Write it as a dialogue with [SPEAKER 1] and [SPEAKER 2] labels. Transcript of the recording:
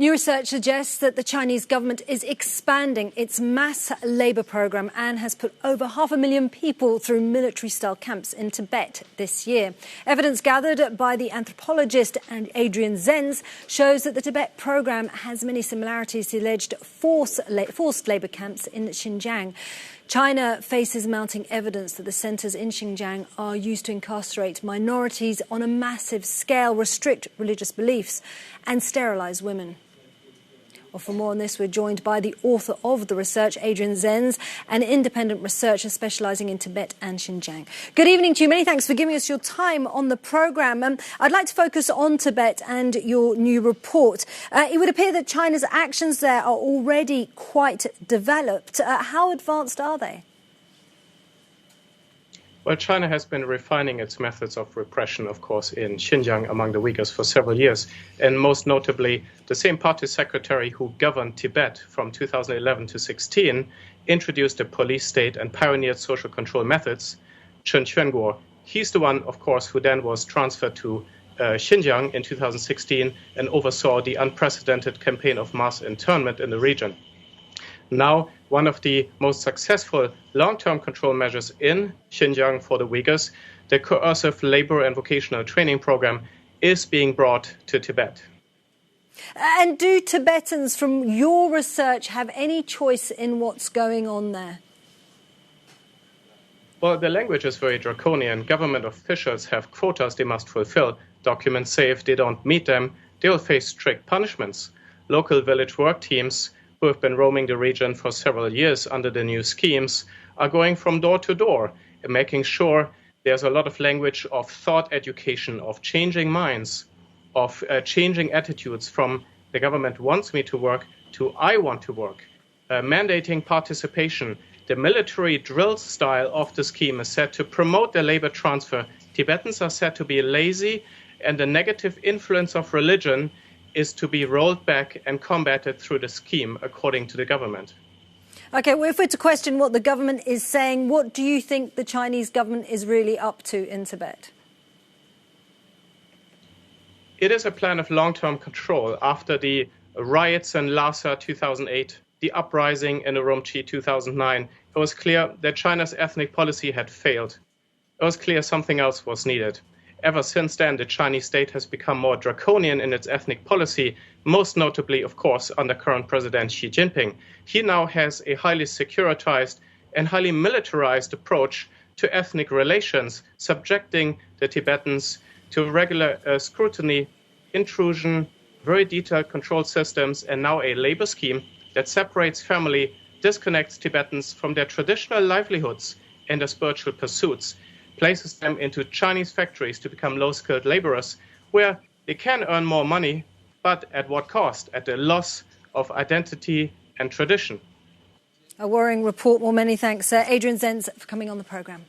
[SPEAKER 1] New research suggests that the Chinese government is expanding its mass labour programme and has put over 500,000 people through military-style camps in Tibet this year. Evidence gathered by the anthropologist Adrian Zenz shows that the Tibet programme has many similarities to alleged forced labour camps in Xinjiang. China faces mounting evidence that the centres in Xinjiang are used to incarcerate minorities on a massive scale, restrict religious beliefs and sterilise women. Well, for more on this, we're joined by the author of the research, Adrian Zenz, an independent researcher specialising in Tibet and Xinjiang. Good evening to you. Many thanks for giving us your time on the programme. I'd like to focus on Tibet and your new report. It would appear that China's actions there are already quite developed. How advanced are they?
[SPEAKER 2] Well, China has been refining its methods of repression, of course, in Xinjiang among the Uyghurs for several years. And most notably, the same party secretary who governed Tibet from 2011 to 16 introduced a police state and pioneered social control methods, Chen Quanguo. He's the one, of course, who then was transferred to Xinjiang in 2016 and oversaw the unprecedented campaign of mass internment in the region. Now, one of the most successful long-term control measures in Xinjiang for the Uyghurs, the coercive labor and vocational training program, is being brought to Tibet.
[SPEAKER 1] And do Tibetans, from your research, have any choice in what's going on there?
[SPEAKER 2] Well, the language is very draconian. Government officials have quotas they must fulfill. Documents say if they don't meet them, they will face strict punishments. Local village work teams who have been roaming the region for several years under the new schemes, are going from door to door and making sure there's a lot of language of thought education, of changing minds, of changing attitudes from the government wants me to work to I want to work, mandating participation. The military drill style of the scheme is said to promote the labor transfer. Tibetans are said to be lazy, and the negative influence of religion is to be rolled back and combated through the scheme, according to the government.
[SPEAKER 1] OK, well, if we're to question what the government is saying, what do you think the Chinese government is really up to in Tibet?
[SPEAKER 2] It is a plan of long-term control. After the riots in Lhasa 2008, the uprising in Urumqi 2009, it was clear that China's ethnic policy had failed. It was clear something else was needed. Ever since then, the Chinese state has become more draconian in its ethnic policy, most notably, of course, under current President Xi Jinping. He now has a highly securitized and highly militarized approach to ethnic relations, subjecting the Tibetans to regular scrutiny, intrusion, very detailed control systems, and now a labor scheme that separates family, disconnects Tibetans from their traditional livelihoods and their spiritual pursuits, places them into Chinese factories to become low-skilled laborers, where they can earn more money, but at what cost? At the loss of identity and tradition.
[SPEAKER 1] A worrying report. Well, many thanks, Adrian Zenz, for coming on the programme.